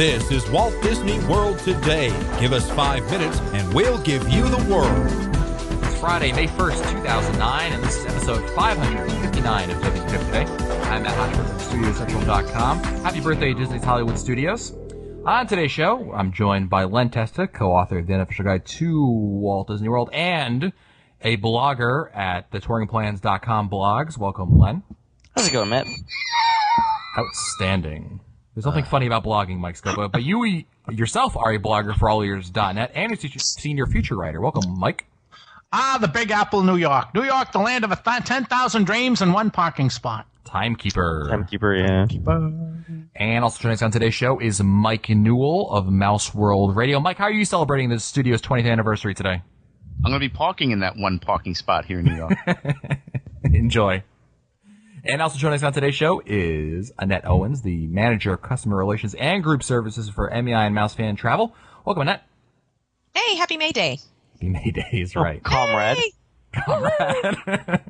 This is Walt Disney World Today. Give us 5 minutes and we'll give you the world. It's Friday, May 1st, 2009, and this is episode 559 of Disney Today. I'm Matt Hodgman from StudioCentral.com. Happy birthday, Disney's Hollywood Studios. On today's show, I'm joined by Len Testa, co-author of the Unofficial Guide to Walt Disney World, and a blogger at the TouringPlans.com blogs. Welcome, Len. How's it going, Matt? Outstanding. There's nothing funny about blogging, Mike Scopa, but you yourself are a blogger for alleears.net and a senior future writer. Welcome, Mike. The Big Apple, New York. New York, the land of 10,000 dreams and one parking spot. Timekeeper, yeah. And also joining us on today's show is Mike Newell of Mouse World Radio. Mike, how are you celebrating the studio's 20th anniversary today? I'm going to be parking in that one parking spot here in New York. Enjoy. And also joining us on today's show is Annette Owens, the Manager of Customer Relations and Group Services for MEI and Mouse Fan Travel. Welcome, Annette. Hey, happy May Day. Happy May Day is right. Comrade. Hey. Comrade.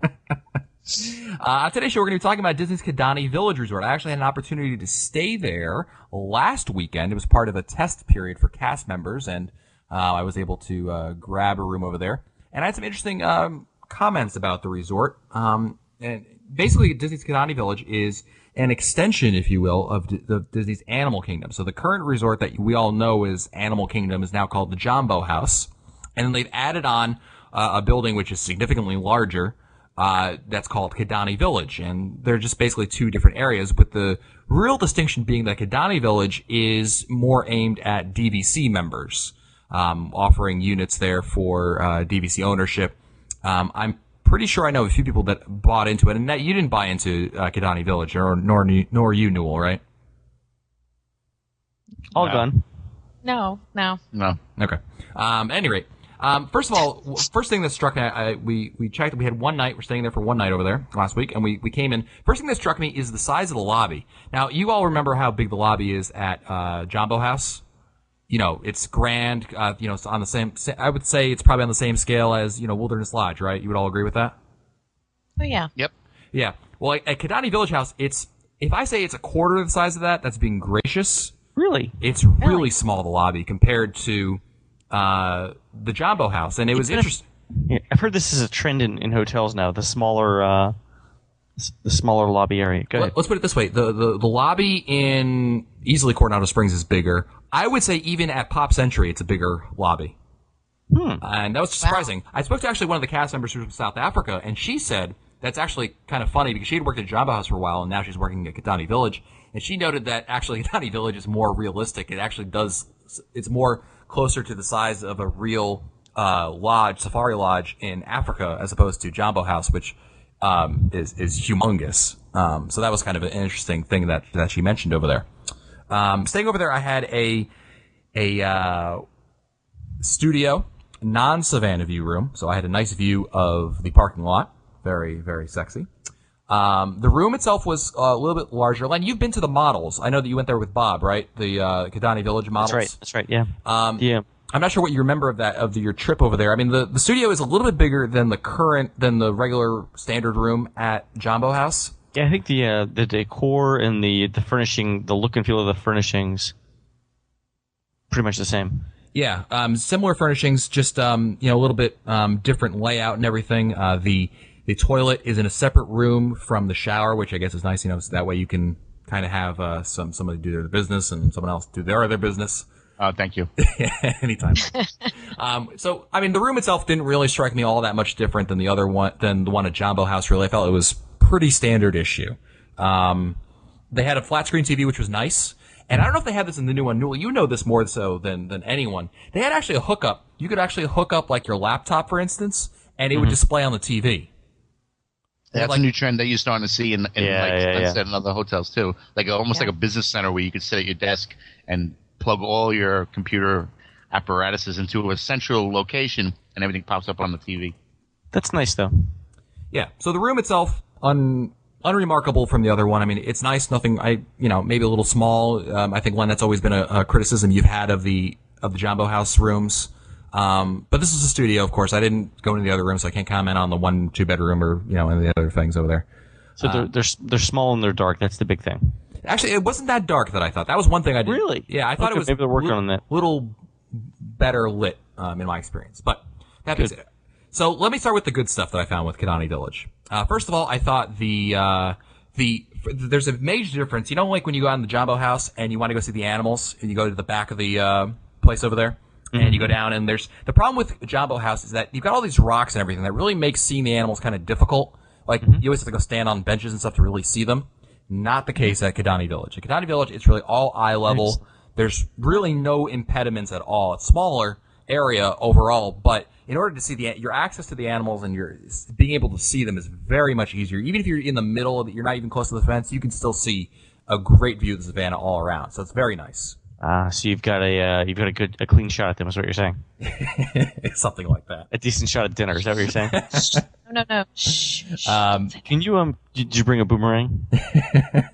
On today's show, we're going to be talking about Disney's Kidani Village Resort. I actually had an opportunity to stay there last weekend. It was part of a test period for cast members, and I was able to grab a room over there. And I had some interesting comments about the resort. And basically, Disney's Kidani Village is an extension, if you will, of Disney's Animal Kingdom. So the current resort that we all know as Animal Kingdom is now called the Jambo House. And then they've added on a building which is significantly larger that's called Kidani Village. And they're just basically two different areas, with the real distinction being that Kidani Village is more aimed at DVC members, offering units there for DVC ownership. I'm pretty sure I know a few people that bought into it, and that you didn't buy into Kidani Village, nor you, Newell, right? All gone. No. Okay. At any rate, first of all, first thing that struck me, we checked. We had one night. We're staying there for one night over there last week, and we came in. First thing that struck me is the size of the lobby. Now, you all remember how big the lobby is at Jambo House. You know, it's grand. It's on the same. I would say it's probably on the same scale as Wilderness Lodge, right? You would all agree with that? Oh yeah. Yep. Yeah. Well, at Kidani Village House, if I say it's a quarter of the size of that, that's being gracious. Really? It's really small, the lobby, compared to the Jambo House, and it was interesting. Yeah, I've heard this is a trend in hotels now. The smaller lobby area. Go ahead. Let's put it this way: the lobby in easily Coronado Springs is bigger. I would say even at Pop Century, it's a bigger lobby. And that was surprising. Wow. I spoke to actually one of the cast members who's from South Africa, and she said that's actually kind of funny because she had worked at Jambo House for a while, and now she's working at Kidani Village. And she noted that actually Kidani Village is more realistic. It actually it's more closer to the size of a real safari lodge in Africa, as opposed to Jambo House, which is humongous. So that was kind of an interesting thing that she mentioned over there. Staying over there, I had a studio non-Savannah view room, so I had a nice view of the parking lot. Very, very sexy. The room itself was a little bit larger. Len, you've been to the models. I know that you went there with Bob, right? The Kidani Village models. That's right. Yeah. Yeah. I'm not sure what you remember of your trip over there. I mean, the studio is a little bit bigger than the regular standard room at Jambo House. Yeah, I think the decor and the furnishing, the look and feel of the furnishings, pretty much the same. Yeah, similar furnishings, just a little bit different layout and everything. The toilet is in a separate room from the shower, which I guess is nice. So that way you can kind of have somebody do their business and someone else do their other business. Thank you. Anytime. So, I mean, the room itself didn't really strike me all that much different than the one at Jambo House. Really, I felt it was pretty standard issue. They had a flat screen TV, which was nice. And I don't know if they had this in the new one. Newell, you know this more so than anyone. They had actually a hookup. You could actually hook up like your laptop, for instance, and it would display on the TV. That's a new trend that you're starting to see in other hotels too. Like almost like a business center where you could sit at your desk and plug all your computer apparatuses into a central location, and everything pops up on the TV. That's nice, though. Yeah. So the room itself, unremarkable from the other one. I mean, it's nice. Nothing. Maybe a little small. I think, Len, that's always been a criticism you've had of the Jambo House rooms. But this is a studio, of course. I didn't go into the other rooms, so I can't comment on the 1-2 bedroom or any of the other things over there. So they're small and they're dark. That's the big thing. Actually, it wasn't that dark that I thought. That was one thing I did. Really? Yeah, I thought Okay, it was maybe they're working on that. little better lit in my experience. But that being said, so let me start with the good stuff that I found with Kidani Village. First of all, I thought there's a major difference. You know, like when you go out in the Jambo House and you want to go see the animals, and you go to the back of the place over there, and you go down, and there's the problem with Jambo House is that you've got all these rocks and everything that really makes seeing the animals kind of difficult. Like you always have to go stand on benches and stuff to really see them. Not the case at Kidani Village. At Kidani Village, it's really all eye level. There's really no impediments at all. It's smaller area overall, but in order to see your access to the animals and your being able to see them is very much easier. Even if you're in the middle of it, you're not even close to the fence, you can still see a great view of the savannah all around. So it's very nice. So you've got a clean shot at them, is what you're saying? Something like that. A decent shot at dinner, is that what you're saying? No. Shh. Can you did you bring a boomerang?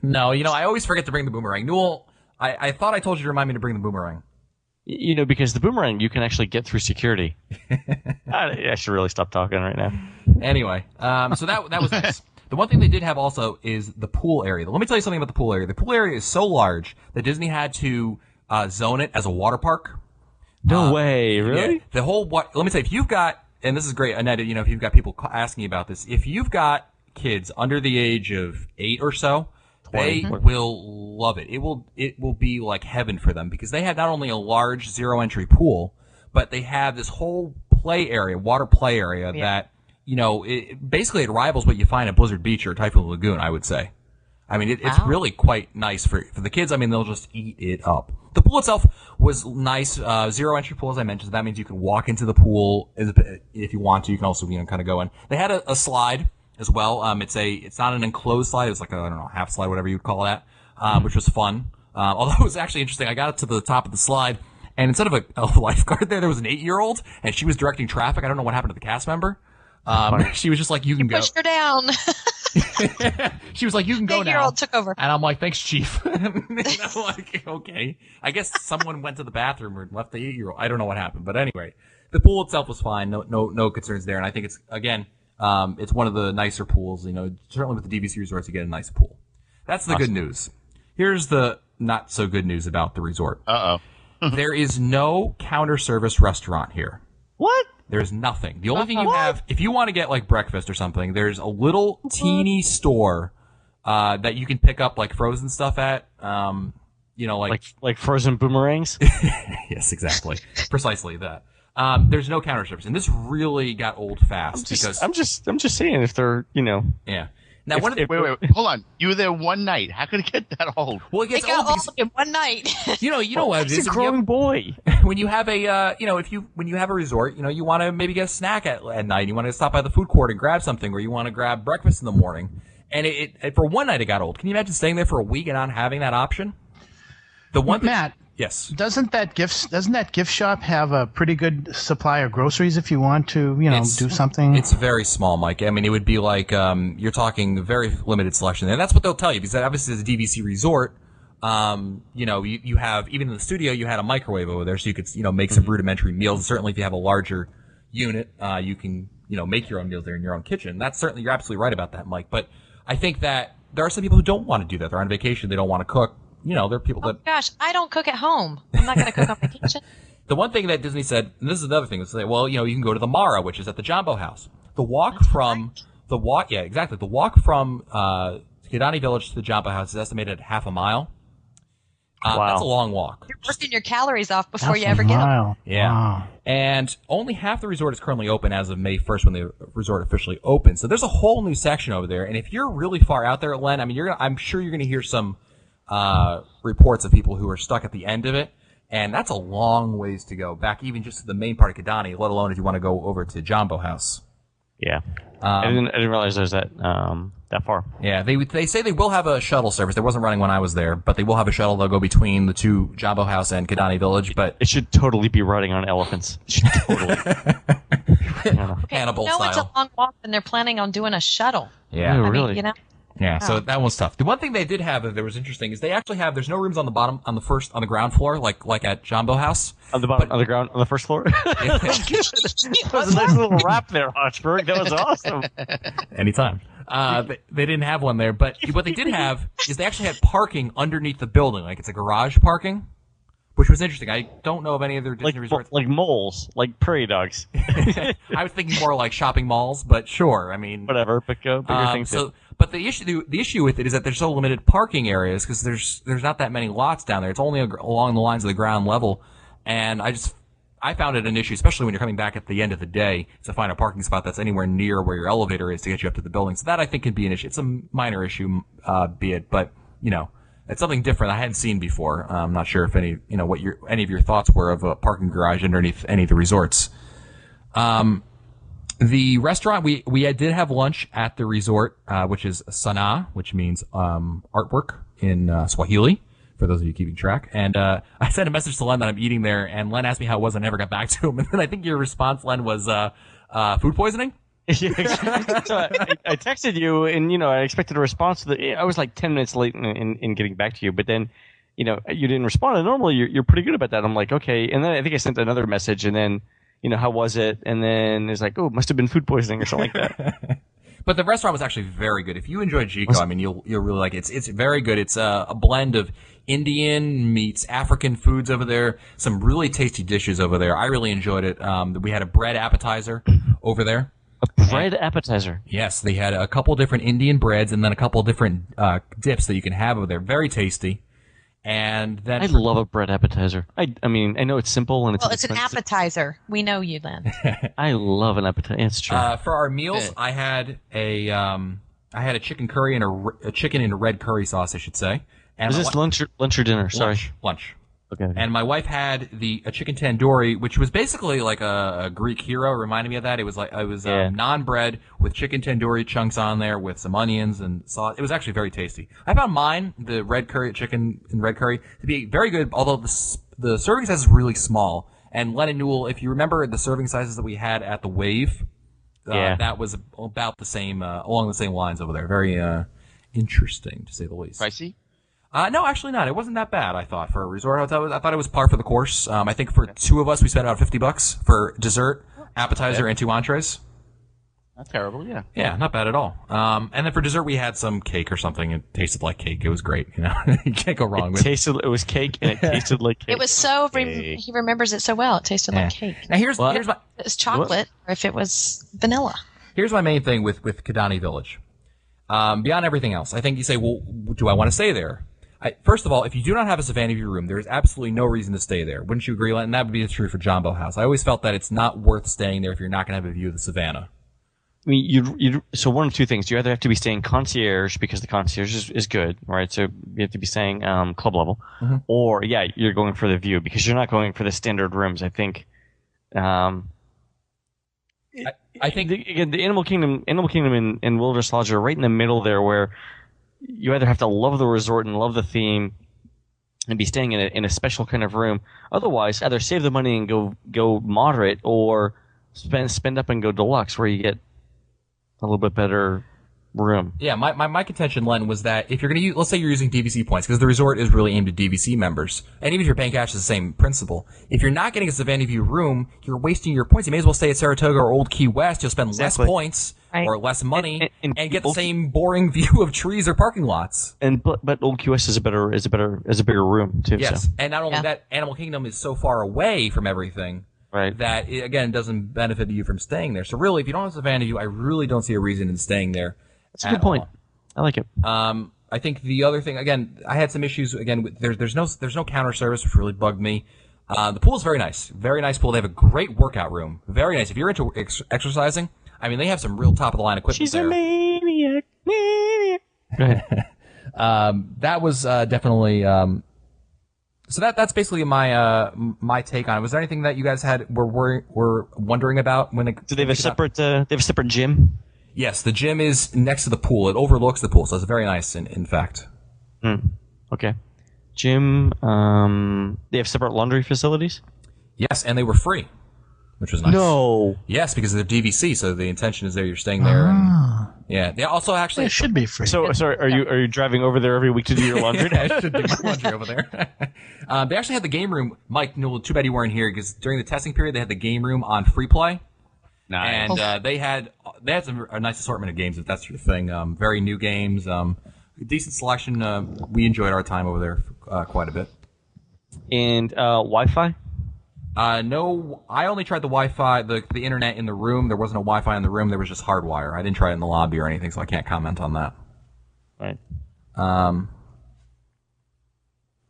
No, I always forget to bring the boomerang. Newell, I thought I told you to remind me to bring the boomerang. Because the boomerang you can actually get through security. I should really stop talking right now. Anyway, so that was nice. The one thing they did have also is the pool area. Let me tell you something about the pool area. The pool area is so large that Disney had to zone it as a water park. No way, really? Yeah, the whole let me say, if you've got, and this is great, Annette, if you've got people asking about this, if you've got kids under the age of 8 or so, they will love it. It will be like heaven for them because they have not only a large zero entry pool, but they have this whole play area, water play area that, basically it rivals what you find at Blizzard Beach or Typhoon Lagoon, I would say. I mean, it's really quite nice for the kids. I mean, they'll just eat it up. The pool itself was nice. Zero entry pool, as I mentioned. That means you can walk into the pool if you want to. You can also, kind of go in. They had a slide as well. It's not an enclosed slide. It's like a, half slide, whatever you'd call that, which was fun. Although it was actually interesting. I got it to the top of the slide, and instead of a lifeguard there was an 8-year-old, and she was directing traffic. I don't know what happened to the cast member. She was just like, you can go. Pushed her down. She was like, you can go now. 8-year-old took over. And I'm like, thanks, Chief. And I'm like, okay. I guess someone went to the bathroom or left the 8-year-old. I don't know what happened. But anyway, the pool itself was fine. No concerns there. And I think it's, again, it's one of the nicer pools. Certainly with the DVC resorts, you get a nice pool. That's the good news. Here's the not so good news about the resort. Uh-oh. There is no counter service restaurant here. What? There's nothing. The only thing you have, if you want to get like breakfast or something, there's a little teeny store that you can pick up like frozen stuff at. Like frozen boomerangs. Yes, exactly, precisely that. There's no counter service, and this really got old fast because I'm just saying if they're yeah. Now, wait, hold on. You were there one night. How could it get that old? Well, it gets got old old in one night. You know what it is. He's a growing boy. When you have a when you have a resort, you want to maybe get a snack at night. You want to stop by the food court and grab something, or you want to grab breakfast in the morning. And it for one night it got old. Can you imagine staying there for a week and not having that option? The one Matt. Yes. Doesn't that gift shop have a pretty good supply of groceries if you want to, do something? It's very small, Mike. I mean, it would be like you're talking very limited selection, and that's what they'll tell you because obviously as a DVC resort, you have even in the studio you had a microwave over there, so you could make some rudimentary meals. And certainly, if you have a larger unit, you can make your own meals there in your own kitchen. That's certainly you're absolutely right about that, Mike. But I think that there are some people who don't want to do that. They're on vacation. They don't want to cook. There are people that... Oh, gosh, I don't cook at home. I'm not going to cook on vacation. The one thing that Disney said, and this is another thing, is say, well, you can go to the Mara, which is at the Jambo House. The walk from Kidani Village to the Jambo House is estimated at half a mile. Wow. That's a long walk. You're working your calories off before Half you ever get them. Yeah. Wow. And only half the resort is currently open as of May 1st when the resort officially opens. So there's a whole new section over there. And if you're really far out there, Len, I mean, I'm sure you're going to hear some reports of people who are stuck at the end of it, and that's a long ways to go back, even just to the main part of Kidani, let alone if you want to go over to Jambo House. Yeah, I didn't realize there's that far. Yeah, they say they will have a shuttle service. They wasn't running when I was there, but they will have a shuttle that'll go between the two Jambo House and Kidani Village. But it should totally be riding on elephants. It should totally. Hannibal It's style. a long walk, and they're planning on doing a shuttle. Yeah, Oh, really? Yeah, so that one's tough. The one thing they did have that was interesting is they actually have, there's no rooms on the bottom, on the ground floor, like at Jambo House. On the bottom, on the ground, on the first floor? That was a nice little wrap there, Hochberg. That was awesome. Anytime. They didn't have one there, but what they did have is they actually had parking underneath the building, like it's a garage parking, which was interesting. I don't know of any other Disney resorts. Like moles, like prairie dogs. I was thinking more like shopping malls, but sure. I mean, whatever. Pick your thing. But the issue with it is that there's so limited parking areas because there's not that many lots down there. It's only along the lines of the ground level, and I found it an issue, especially when you're coming back at the end of the day, to find a parking spot that's anywhere near where your elevator is to get you up to the building. So that I think can be an issue. It's a minor issue, be it, but it's something different I hadn't seen before. I'm not sure if any of your thoughts were of a parking garage underneath any of the resorts. The restaurant, we did have lunch at the resort, which is Sanaa, which means artwork in Swahili, for those of you keeping track. And I sent a message to Len that I'm eating there, and Len asked me how it was. I never got back to him. And then I think your response, Len, was food poisoning? So I texted you, and I expected a response. I was like 10 minutes late in getting back to you, but then you didn't respond. And normally you're pretty good about that. I'm like, okay. And then I think I sent another message, and then how was it? And then it's like, oh, it must have been food poisoning or something like that. But the restaurant was actually very good. If you enjoy Jiko, I mean, you'll really like it. It's very good. It's a blend of Indian meets African foods over there. Some really tasty dishes over there. I really enjoyed it. We had a bread appetizer over there. A bread appetizer? Yes, they had a couple different Indian breads and then a couple different dips that you can have over there. Very tasty. And then I love a bread appetizer. I mean, I know it's simple and it's it's an appetizer. We know you, Len. I love an appetizer. It's true. For our meals, I had a chicken curry and a chicken in a red curry sauce, I should say. And was this lunch or dinner? Sorry, lunch. Okay. And my wife had a chicken tandoori, which was basically like a Greek hero. Reminded me of that. It was naan bread with chicken tandoori chunks on there with some onions and sauce. It was actually very tasty. I found mine, the red curry chicken in red curry, to be very good. Although the serving size is really small. And Len and Newell, if you remember the serving sizes that we had at the Wave, that was about the same, along the same lines over there. Very interesting to say the least. Pricey? No, actually not. It wasn't that bad, I thought, for a resort hotel. I thought it was par for the course. I think for two of us, we spent about $50 for dessert, appetizer, and two entrees. Not terrible, yeah. Yeah, not bad at all. And then for dessert, we had some cake or something. It tasted like cake. It was great. You can't go wrong with it. It was cake, and it tasted like cake. It was so, he remembers it so well. It tasted like cake. Now here's my... If it was chocolate or if it was vanilla. Here's my main thing with Kidani Village. Beyond everything else, I think you say, well, do I want to stay there? First of all, if you do not have a Savannah View room, there is absolutely no reason to stay there. Wouldn't you agree, Len? And that would be true for Jumbo House. I always felt that it's not worth staying there if you're not going to have a view of the Savannah. I mean, so one of two things. You either have to be staying concierge because the concierge is good, right? So you have to be staying club level. Mm-hmm. Or, you're going for the view because you're not going for the standard rooms. I think I think the Animal Kingdom and Wilderness Lodge are right in the middle there where you either have to love the resort and love the theme and be staying in a special kind of room. Otherwise, either save the money and go moderate or spend up and go deluxe where you get a little bit better room. Yeah, my contention, Len, was that if you're going to use, let's say you're using DVC points, because the resort is really aimed at DVC members, and even if you're paying cash, it's the same principle. If you're not getting a Savannah View room, you're wasting your points. You may as well stay at Saratoga or Old Key West. You'll spend less points or less money and get the same boring view of trees or parking lots. But Old Key West is a bigger room too. Yes, so. And not only that, Animal Kingdom is so far away from everything. Right. That, again, doesn't benefit you from staying there. So really, if you don't have Savannah View, I really don't see a reason in staying there. That's a good point. I like it. I think the other thing, again, I had some issues. Again, with, there's no counter service, which really bugged me. The pool is very nice pool. They have a great workout room, very nice. If you're into exercising, I mean, they have some real top of the line equipment. She's a maniac. Go ahead. That was definitely. So that's basically my take on it. Was there anything that you guys were wondering about when it? Do they have a separate? They have a separate gym. Yes, the gym is next to the pool. It overlooks the pool, so it's very nice. In fact. Okay. Gym. They have separate laundry facilities. Yes, and they were free, which was nice. No. Yes, because they're DVC, so the intention is there. You're staying there. And, yeah, they also actually it should be free. So, sorry, are you driving over there every week to do your laundry? I should do my laundry over there. They actually had the game room. Mike, no, too bad you weren't here because during the testing period they had the game room on free play. Nice. And they had a nice assortment of games, if that's your thing. Very new games, decent selection. We enjoyed our time over there quite a bit. And Wi-Fi? No, I only tried the Wi-Fi, the internet in the room. There wasn't a Wi-Fi in the room. There was just hardwire. I didn't try it in the lobby or anything, so I can't comment on that. Right.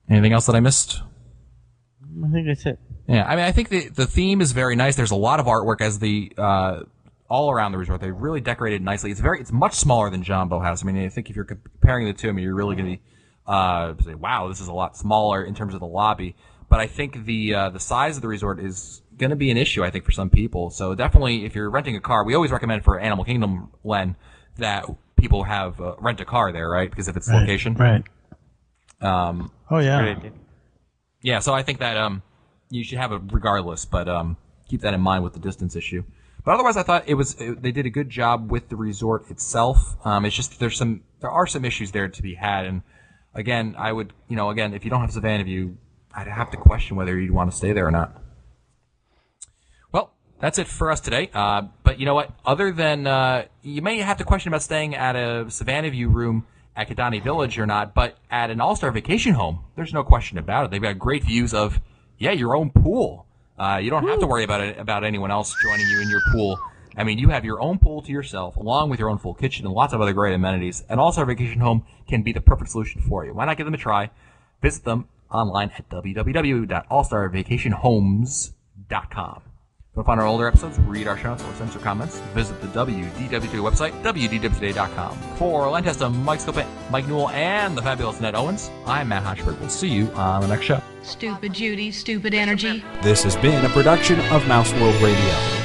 Anything else that I missed? I think that's it. Yeah, I mean, I think the theme is very nice. There's a lot of artwork as all around the resort. They really decorated nicely. It's much smaller than Jambo House. I mean, I think if you're comparing the two, I mean, you're really going to say, wow, this is a lot smaller in terms of the lobby. But I think the size of the resort is going to be an issue, I think, for some people. So definitely, if you're renting a car, we always recommend for Animal Kingdom, Len, that people have rent a car there, right? Because of its location. Right. Oh yeah. Yeah. So I think that you should have it regardless, but keep that in mind with the distance issue. But otherwise, I thought they did a good job with the resort itself. It's just there are some issues there to be had, and again, I would if you don't have Savannah View, I'd have to question whether you'd want to stay there or not. Well, that's it for us today. But you know what? Other than you may have to question about staying at a Savannah View room at Kidani Village or not, but at an All-Star Vacation Home, there's no question about it. They've got great views of your own pool. You don't have to worry about anyone else joining you in your pool. I mean, you have your own pool to yourself, along with your own full kitchen and lots of other great amenities. An All-Star Vacation Home can be the perfect solution for you. Why not give them a try? Visit them online at www.allstarvacationhomes.com. To find our older episodes, read our show notes, or send your comments, visit the WDW website, wdwtoday.com. For Len Testa, Mike Scopet, Mike Newell, and the fabulous Ned Owens, I'm Matt Hochberg. We'll see you on the next show. Stupid Judy, stupid energy. This has been a production of Mouse World Radio.